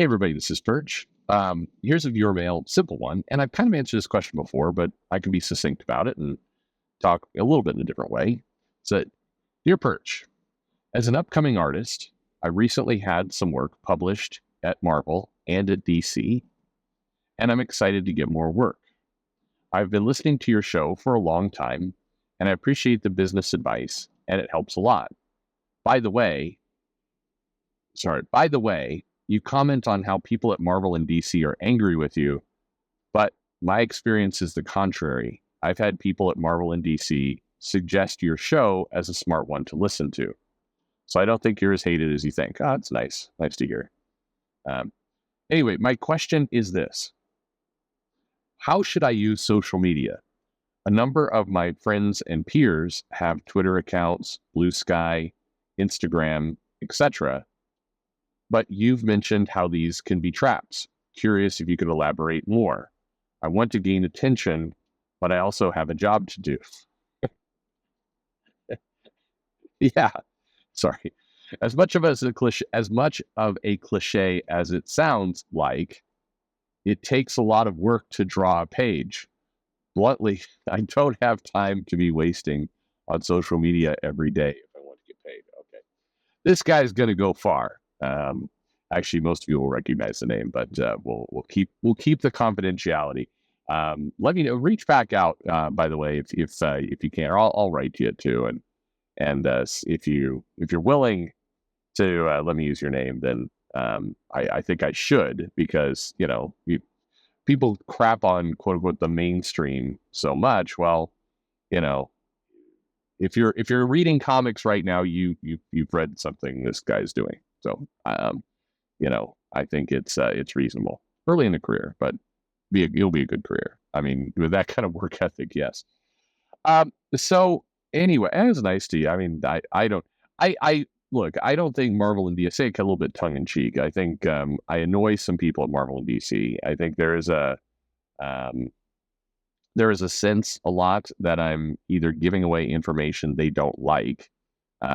Hey, everybody, this is Perch. Here's a viewer mail, simple one. And I've kind of answered this question before, but I can be succinct about it and talk a little bit in a different way. So, Dear Perch, as an upcoming artist, I recently had some work published at Marvel and at DC, and I'm excited to get more work. I've been listening to your show for a long time, and I appreciate the business advice, and it helps a lot. By the way, by the way, you comment on how people at Marvel and DC are angry with you, but my experience is the contrary. I've had people at Marvel and DC suggest your show as a smart one to listen to. So I don't think you're as hated as you think. Oh, that's nice. Nice to hear. Um, anyway, my question is this. How should I use social media? A number of my friends and peers have Twitter accounts, Blue Sky, Instagram, etc. But you've mentioned how these can be traps. Curious if you could elaborate more. I want to gain attention, but I also have a job to do. Yeah, sorry. As much of a cliche as it sounds like, it takes a lot of work to draw a page. Bluntly, I don't have time to be wasting on social media every day if I want to get paid. Okay. This guy's going to go far. Actually, most of you will recognize the name, but we'll keep the confidentiality. Let me know. Reach back out, by the way, if you can. Or I'll write to you too, and if you're willing to let me use your name, then I think I should, because people crap on quote unquote the mainstream so much. Well, you know, if you're reading comics right now, you've read something this guy's doing. So I think it's reasonable early in the career, but it'll be a good career. I mean, with that kind of work ethic, yes. So anyway, and it's nice to you. I mean, I don't look. I don't think Marvel and DC, a little bit tongue in cheek. I think I annoy some people at Marvel and DC. I think there is a sense a lot that I'm either giving away information they don't like,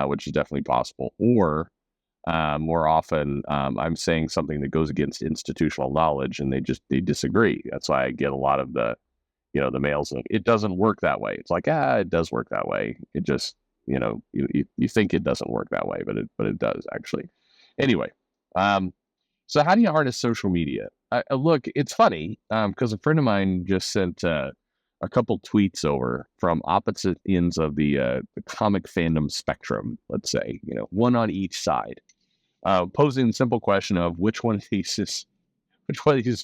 which is definitely possible, or more often, I'm saying something that goes against institutional knowledge, and they disagree. That's why I get a lot of the mails of, it doesn't work that way. It's like, it does work that way. It just, you think it doesn't work that way, but it does actually. Anyway, so how do you harness social media? Look, it's funny because a friend of mine just sent a couple tweets over from opposite ends of the comic fandom spectrum. Let's say, one on each side. Posing the simple question of which one of these is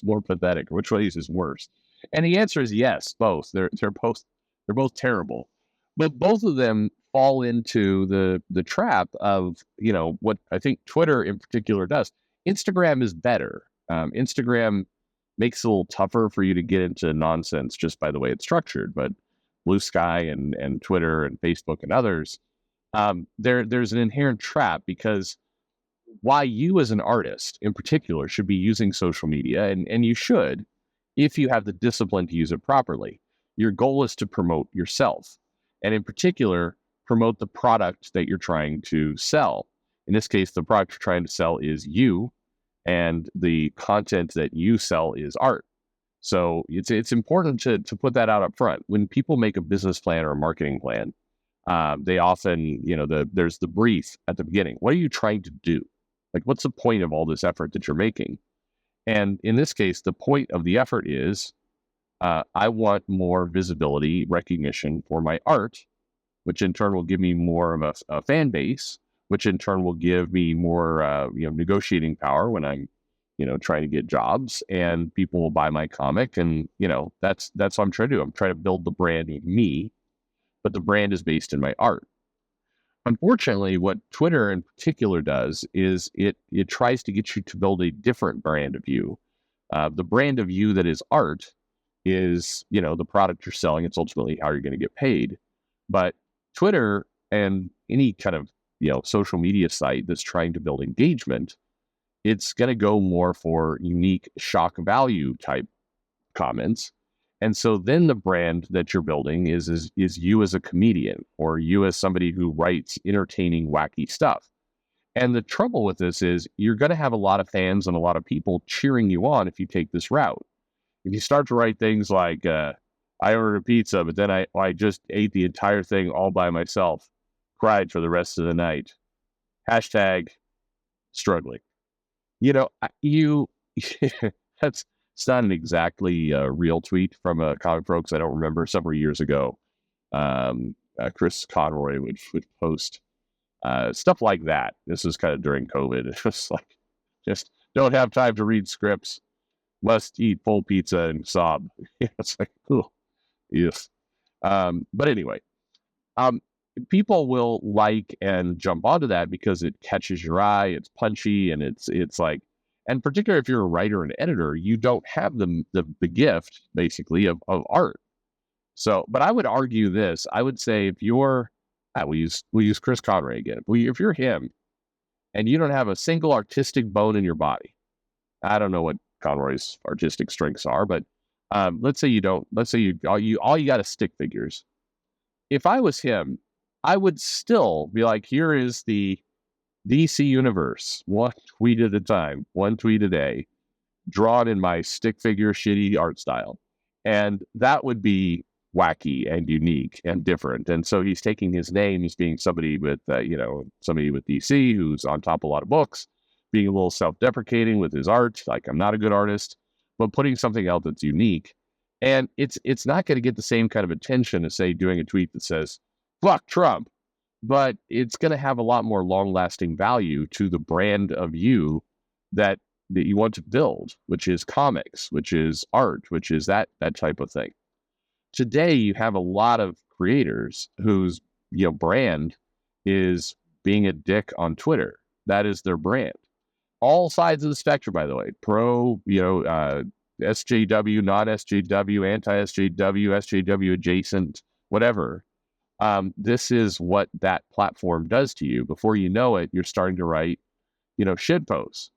more pathetic, or which one of these is worse. And the answer is yes, both. They're both terrible, but both of them fall into the trap of what I think Twitter in particular does. Instagram is better. Instagram makes it a little tougher for you to get into nonsense just by the way it's structured, but Blue Sky and Twitter and Facebook and others, there's an inherent trap, because why you as an artist in particular should be using social media, and you should, if you have the discipline to use it properly. Your goal is to promote yourself, and in particular, promote the product that you're trying to sell. In this case, the product you're trying to sell is you, and the content that you sell is art. So it's important to put that out up front. When people make a business plan or a marketing plan, they often, there's the brief at the beginning. What are you trying to do? Like, what's the point of all this effort that you're making? And in this case, the point of the effort is, I want more visibility, recognition for my art, which in turn will give me more of a fan base, which in turn will give me more, negotiating power when I'm, trying to get jobs, and people will buy my comic. And, that's what I'm trying to do. I'm trying to build the brand of me, but the brand is based in my art. Unfortunately, what Twitter in particular does is it tries to get you to build a different brand of you. The brand of you that is art is, the product you're selling. It's ultimately how you're going to get paid. But Twitter and any kind of, social media site that's trying to build engagement, it's going to go more for unique shock value type comments. And so then the brand that you're building is you as a comedian, or you as somebody who writes entertaining, wacky stuff. And the trouble with this is you're going to have a lot of fans and a lot of people cheering you on if you take this route. If you start to write things like, I ordered a pizza, but then I just ate the entire thing all by myself, cried for the rest of the night. Hashtag struggling. You know, you that's it's not an exactly real tweet from a comic book. I don't remember several years ago. Chris Conroy would post stuff like that. This is kind of during COVID. It's just like, just don't have time to read scripts. Must eat full pizza and sob. It's like, cool. Yes. But anyway, um, people will like and jump onto that because it catches your eye. It's punchy, and it's like, and particularly if you're a writer and editor, you don't have the gift basically of art. So, but I would argue this. I would say if you're, we'll use Chris Conroy again. If you're him and you don't have a single artistic bone in your body, I don't know what Conroy's artistic strengths are, but let's say you don't. Let's say you all you got is stick figures. If I was him, I would still be like, here is the DC universe, one tweet at a time, one tweet a day, drawn in my stick figure shitty art style. And that would be wacky and unique and different. And so he's taking his name as being somebody with, somebody with DC who's on top of a lot of books, being a little self-deprecating with his art, like I'm not a good artist, but putting something out that's unique. And it's not going to get the same kind of attention as, say, doing a tweet that says, fuck Trump. But it's going to have a lot more long-lasting value to the brand of you that you want to build, which is comics, which is art, which is that type of thing. Today, you have a lot of creators whose brand is being a dick on Twitter. That is their brand. All sides of the spectrum, by the way. Pro, SJW, non-SJW, anti-SJW, SJW adjacent, whatever. This is what that platform does to you. Before you know it, you're starting to write, shit posts.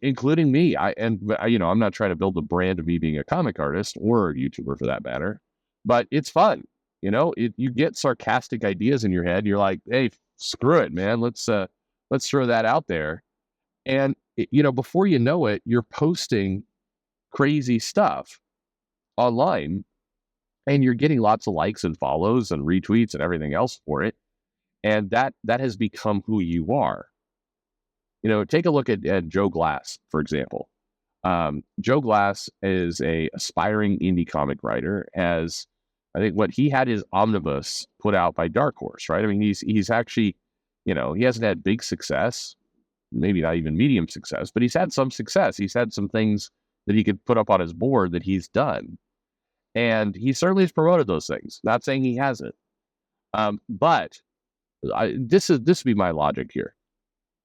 Including me. I'm not trying to build a brand of me being a comic artist or a YouTuber for that matter, but it's fun. You get sarcastic ideas in your head. You're like, hey, screw it, man. Let's throw that out there. And before you know it, you're posting crazy stuff online, and you're getting lots of likes and follows and retweets and everything else for it. And that has become who you are. Take a look at Joe Glass, for example. Joe Glass is a aspiring indie comic writer. As I think what he had his omnibus put out by Dark Horse, right? I mean, he's actually, he hasn't had big success, maybe not even medium success, but he's had some success. He's had some things that he could put up on his board that he's done. And he certainly has promoted those things. Not saying he hasn't. But this would be my logic here.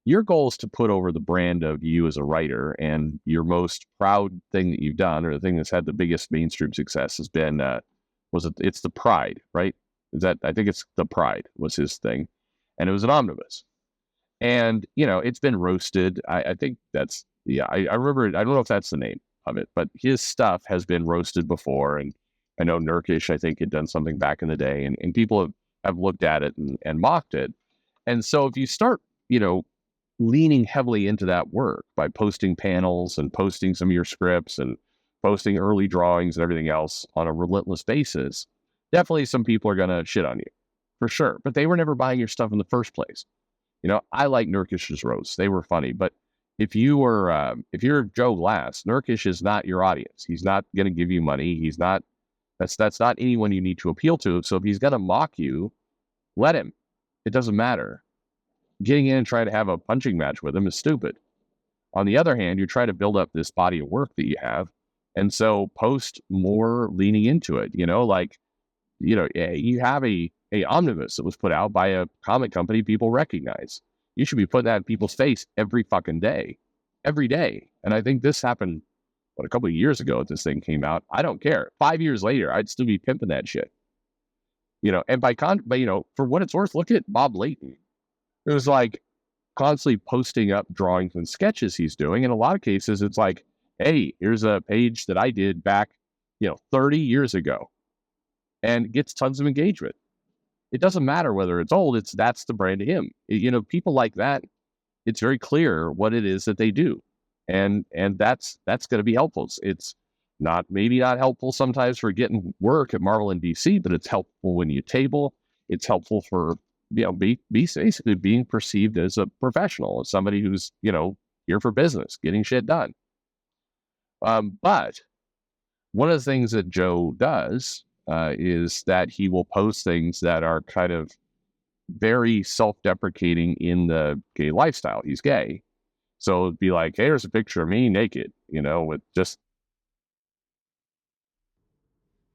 Your goal is to put over the brand of you as a writer, and your most proud thing that you've done, or the thing that's had the biggest mainstream success, has been it's the Pride, right? I think it's the Pride was his thing, and it was an omnibus, and it's been roasted. I think that's I remember. I don't know if that's the name of it, but his stuff has been roasted before, and I know Nurkish, I think, had done something back in the day, and people have looked at it and mocked it, and so if you start leaning heavily into that work by posting panels and posting some of your scripts and posting early drawings and everything else on a relentless basis, definitely some people are going to shit on you, for sure. But they were never buying your stuff in the first place. I like Nurkish's roasts. They were funny. But if you're Joe Glass, Nurkish is not your audience. He's not going to give you money. He's not, that's not anyone you need to appeal to. So if he's going to mock you, let him. It doesn't matter. Getting in and trying to have a punching match with him is stupid. On the other hand, you're trying to build up this body of work that you have. And so post more leaning into it, you have a omnibus that was put out by a comic company people recognize. You should be putting that in people's face every fucking day, every day. And I think this happened, a couple of years ago this thing came out. I don't care. 5 years later, I'd still be pimping that shit. And but for what it's worth, look at Bob Layton. It was like constantly posting up drawings and sketches he's doing. In a lot of cases, it's like, hey, here's a page that I did back, 30 years ago, and gets tons of engagement. It doesn't matter whether it's old. That's the brand to him. People like that. It's very clear what it is that they do, and that's going to be helpful. It's not maybe not helpful sometimes for getting work at Marvel and DC, but it's helpful when you table. It's helpful for be basically being perceived as a professional, as somebody who's here for business, getting shit done. But one of the things that Joe does is that he will post things that are kind of very self-deprecating in the gay lifestyle. He's gay. So it'd be like, hey, here's a picture of me naked, with just,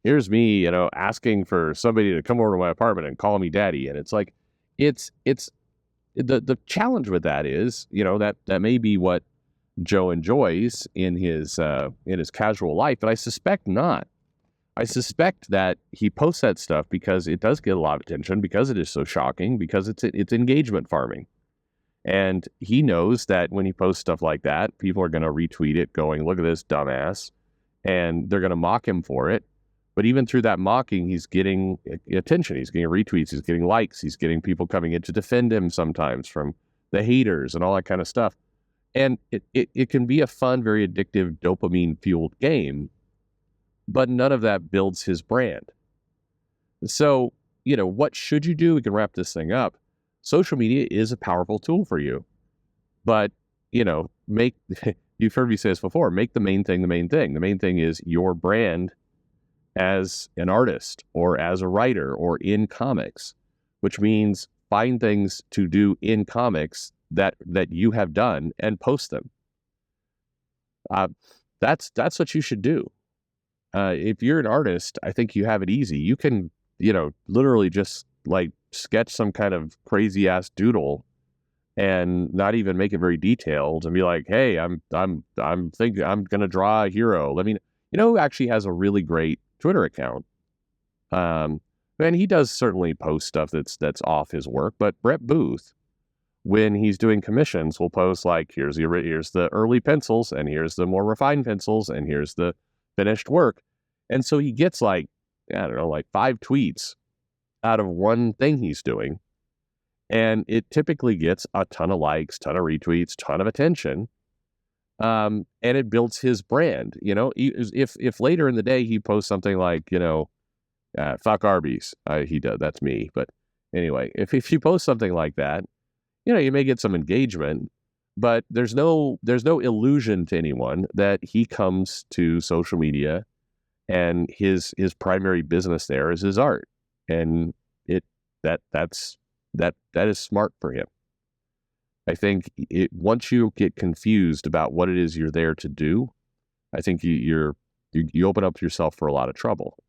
here's me, asking for somebody to come over to my apartment and call me daddy. And it's like, it's the challenge with that is, that may be what Joe enjoys in his casual life, but I suspect not. I suspect that he posts that stuff because it does get a lot of attention, because it is so shocking, because it's engagement farming. And he knows that when he posts stuff like that, people are going to retweet it going, look at this dumbass. And they're going to mock him for it. But even through that mocking, he's getting attention. He's getting retweets. He's getting likes. He's getting people coming in to defend him sometimes from the haters and all that kind of stuff. And it can be a fun, very addictive, dopamine-fueled game, but none of that builds his brand. So, what should you do? We can wrap this thing up. Social media is a powerful tool for you, but, you've heard me say this before, make the main thing the main thing. The main thing is your brand as an artist or as a writer or in comics, which means find things to do in comics that you have done and post them. That's what you should do. If you're an artist, I think you have it easy. You can, literally just like sketch some kind of crazy ass doodle and not even make it very detailed and be like, hey, I'm thinking I'm going to draw a hero. Let me, who actually has a really great Twitter account. And he does certainly post stuff that's off his work, but Brett Booth, when he's doing commissions, will post like, here's the early pencils, and here's the more refined pencils, and here's the finished work. And so he gets like 5 tweets out of one thing he's doing. And it typically gets a ton of likes, ton of retweets, ton of attention. And it builds his brand. If later in the day he posts something like, fuck Arby's, he does, that's me. But anyway, if you post something like that, you may get some engagement, but there's no illusion to anyone that he comes to social media and his primary business there is his art. And that is smart for him. I think once you get confused about what it is you're there to do, I think you open up yourself for a lot of trouble.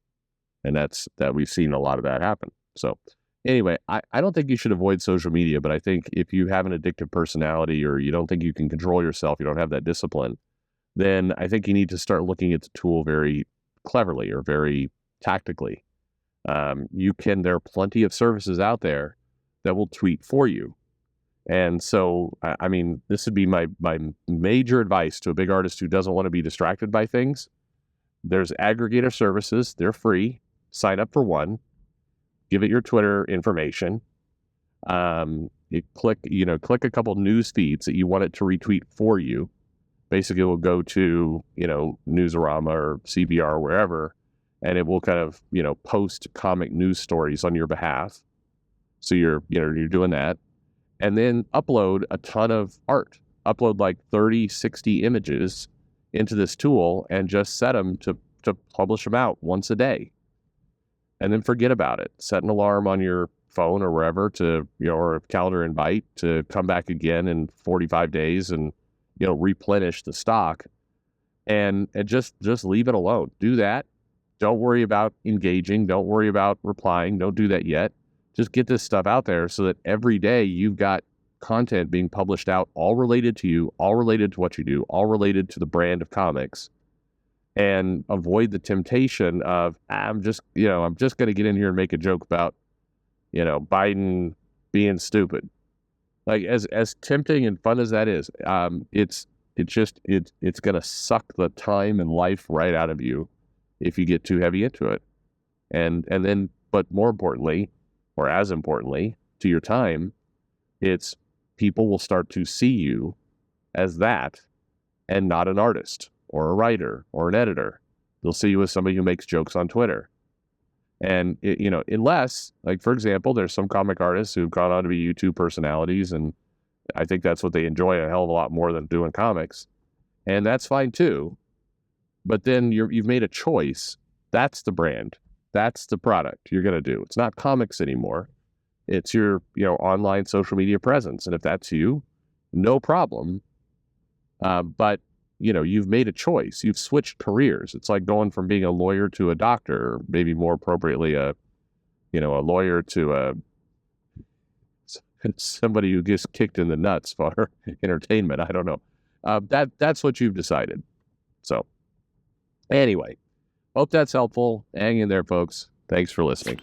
And that we've seen a lot of that happen. So anyway, I don't think you should avoid social media, but I think if you have an addictive personality or you don't think you can control yourself, you don't have that discipline, then I think you need to start looking at the tool very cleverly or very tactically. There are plenty of services out there that will tweet for you. And so, I mean, this would be my major advice to a big artist who doesn't want to be distracted by things. There's aggregator services. They're free. Sign up for one. Give it your Twitter information. You click a couple news feeds that you want it to retweet for you. Basically, it will go to, Newsarama or CBR or wherever, and it will kind of, post comic news stories on your behalf. So you're doing that. And then upload a ton of art. Upload like 30, 60 images into this tool and just set them to publish them out once a day. And then forget about it. Set an alarm on your phone or wherever or a calendar invite to come back again in 45 days and, replenish the stock and just leave it alone. Do that. Don't worry about engaging. Don't worry about replying. Don't do that yet. Just get this stuff out there so that every day you've got content being published out, all related to you, all related to what you do, all related to the brand of comics, and avoid the temptation of, I'm just going to get in here and make a joke about, Biden being stupid. Like as tempting and fun as that is, it's going to suck the time and life right out of you if you get too heavy into it. And then, but more importantly, or as importantly, to your time, it's people will start to see you as that and not an artist or a writer or an editor. They'll see you as somebody who makes jokes on Twitter. And, unless, like, for example, there's some comic artists who've gone on to be YouTube personalities, and I think that's what they enjoy a hell of a lot more than doing comics. And that's fine too. But then you've made a choice. That's the brand. That's the product you're going to do. It's not comics anymore. It's your, online social media presence. And if that's you, no problem. But, you've made a choice. You've switched careers. It's like going from being a lawyer to a doctor, or maybe more appropriately, a lawyer to somebody who gets kicked in the nuts for entertainment. I don't know. That's what you've decided. So anyway, hope that's helpful. Hang in there, folks. Thanks for listening.